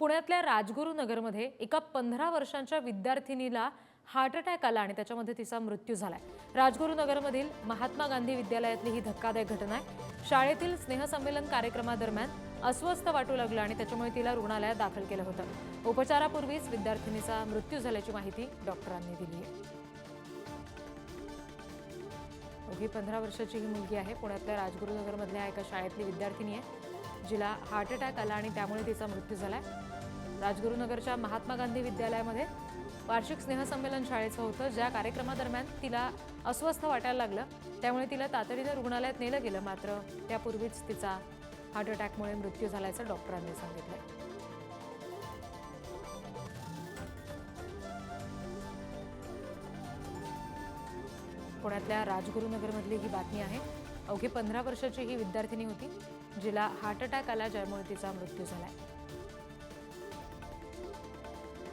पुण्यातल्या राजगुरुनगरमध्ये एका 15 वर्षांच्या विद्यार्थिनीला हार्ट अटॅक आला आणि त्याच्यामध्ये तिचा मृत्यू झालाय। राजगुरुनगरमधील महात्मा गांधी विद्यालयातली ही धक्कादायक घटना आहे। शाळेतील स्नेहसंमेलन कार्यक्रमादरम्यान अस्वस्थ वाटू लागलं आणि त्याच्यामुळे तिला रुग्णालयात दाखल केलं होतं। उपचारापूर्वीच विद्यार्थिनीचा मृत्यू झाल्याची माहिती डॉक्टरांनी दिली आहे। 15 वर्षाची ही मुलगी आहे। पुण्यातल्या राजगुरुनगरमधल्या एका शाळेतली विद्यार्थिनी आहे जिला हार्ट अटॅक आला आणि त्यामुळे तिचा मृत्यू झालाय। राजगुरुनगरच्या महात्मा गांधी विद्यालयामध्ये वार्षिक स्नेहसंमेलन शाळेचं होतं, ज्या कार्यक्रमादरम्यान तिला अस्वस्थ वाटायला लागलं, त्यामुळे तिला तातडीने रुग्णालयात नेलं गेलं, मात्र त्यापूर्वीच तिचा हार्ट अटॅकमुळे मृत्यू झाल्याचं डॉक्टरांनी सांगितलं। पुण्यातल्या राजगुरुनगरमधली ही बातमी आहे। अवघी 15 वर्षाची ही विद्यार्थिनी होती जिला हार्ट अटॅक आला, ज्यामुळे तिचा मृत्यू झालाय।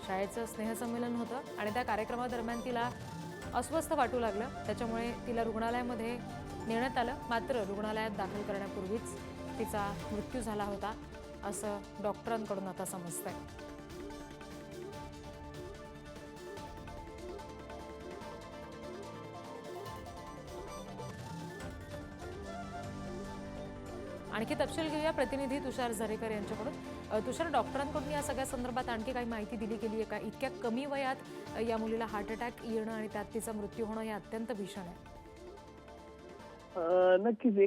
शाळेचं स्नेहसंमेलन होतं आणि त्या कार्यक्रमादरम्यान तिला अस्वस्थ वाटू लागलं, त्याच्यामुळे तिला रुग्णालयामध्ये नेण्यात आलं, मात्र रुग्णालयात दाखल करण्यापूर्वीच तिचा मृत्यू झाला होता असं डॉक्टरांकडून आता समजतंय। आणखी तपशील घेऊया प्रतिनिधी तुषार झरेकर यांच्याकडून। तुषार, डॉक्टरांकडून या सगळ्या संदर्भात आणखी काही माहिती दिली गेली आहे का? इतक्या कमी वयात या मुलीला हार्ट अटॅक येणं आणि त्यात तिचा मृत्यू होणं हे अत्यंत भीषण आहे। नक्कीच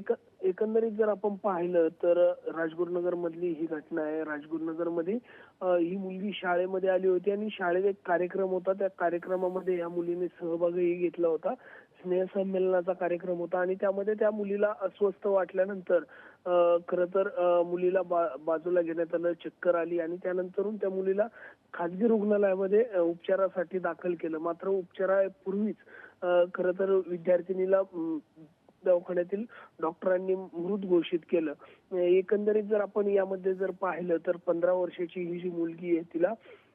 एकंदरीत जर आपण पाहिलं तर राजगुरुनगर मधली ही घटना आहे। राजगुरुनगर मध्ये ही मुलगी शाळेमध्ये आली होती आणि शाळेत एक कार्यक्रम होता, त्या कार्यक्रमामध्ये या मुलीने सहभागही घेतला होता। स्नेहसंमेलनाचा कार्यक्रम होता आणि त्यामध्ये त्या मुलीला अस्वस्थ वाटल्यानंतर खरं तर मुलीला बाजूला घेण्यात आलं, चक्कर आली आणि त्यानंतरून त्या मुलीला खासगी रुग्णालयामध्ये उपचारासाठी दाखल केलं। मात्र उपचारापूर्वीच खरं तर विद्यार्थिनीला दवाखान्यातील डॉक्टरांनी मृत घोषित केलं। एकंदरीत जर आपण यामध्ये जर पाहिलं तर 15 वर्षाची ही जी मुलगी आहे तिला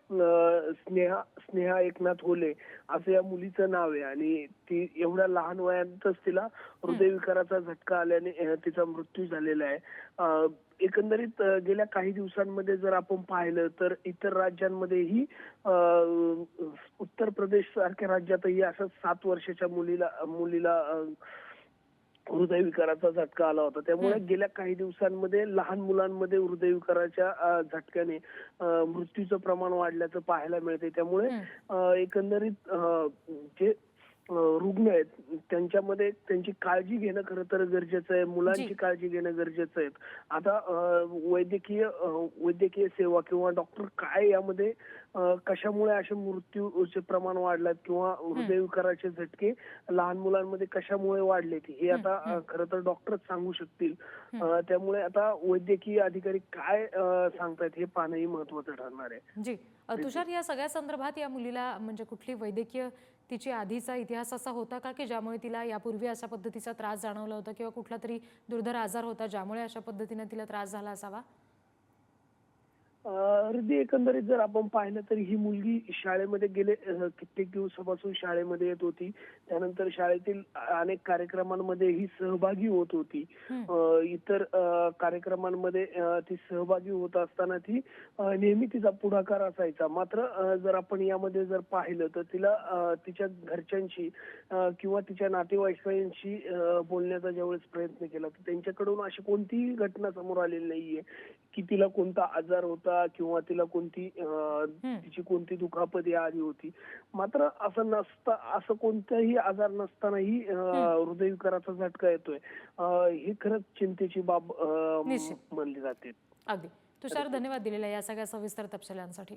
स्नेहा एकनाथ होले असं या मुलीचं नाव आहे आणि ती एवढ्या लहान वयातच तिला हृदयविकाराचा झटका आल्याने तिचा मृत्यू झालेला आहे। एकंदरीत गेल्या काही दिवसांमध्ये जर आपण पाहिलं तर इतर राज्यांमध्येही उत्तर प्रदेश सारख्या राज्यातही असं 7 वर्षाच्या मुलीला हृदयविकाराचा झटका आला होता। त्यामुळे गेल्या काही दिवसांमध्ये लहान मुलांमध्ये हृदयविकाराच्या झटक्याने मृत्यूचं प्रमाण वाढल्याचं पाहायला मिळते। त्यामुळे एकंदरीत जे रुग्ण आहेत त्यांच्यामध्ये त्यांची काळजी घेणं खरं तर गरजेचं आहे, मुलांची काळजी घेणं गरजेचं आहे। आता वैद्यकीय सेवा किंवा डॉक्टर काय यामध्ये कशामुळे असे मृत्यूचे प्रमाण वाढलात किंवा हृदयविकाराचे झटके लहान मुलांमध्ये कशामुळे वाढले हे आता खरं तर डॉक्टरच सांगू शकतील। त्यामुळे आता वैद्यकीय अधिकारी काय सांगतायत हे पाहणंही महत्त्वाचं ठरणार आहे। जी तुषार, या सगळ्या संदर्भात या मुलीला म्हणजे कुठली वैद्यकीय तिची आधीचा इतिहास असा होता का की ज्यामुळे तिला यापूर्वी अशा पद्धतीचा त्रास जाणवला होता किंवा कुठला तरी दुर्धर आजार होता ज्यामुळे अशा पद्धतीने तिला त्रास झाला असावा? एकंदरीत जर आपण पाहिलं तर ही मुलगी शाळेमध्ये गेले कित्येक दिवसापासून शाळेमध्ये येत होती, त्यानंतर शाळेतील अनेक कार्यक्रमांमध्ये ही सहभागी होत होती। इतर कार्यक्रमांमध्ये ती सहभागी होत असताना ती नेहमी तिचा पुढाकार असायचा। मात्र जर आपण यामध्ये जर पाहिलं तर तिला तिच्या घरच्यांशी किंवा तिच्या नातेवाईकांशी बोलण्याचा ज्यावेळेस प्रयत्न केला तर त्यांच्याकडून अशी कोणतीही घटना समोर आलेली नाहीये की तिला कोणता आजार होता किंवा तिला तिची कोणती दुखापत आली होती। मात्र असं कोणताही आजार नसतानाही हृदयविकाराचा झटका येतोय ही खरंच चिंतेची बाब मानली जाते। अगदी तुषार, धन्यवाद दिलेल्या या सगळ्या सविस्तर तपशिलांसाठी।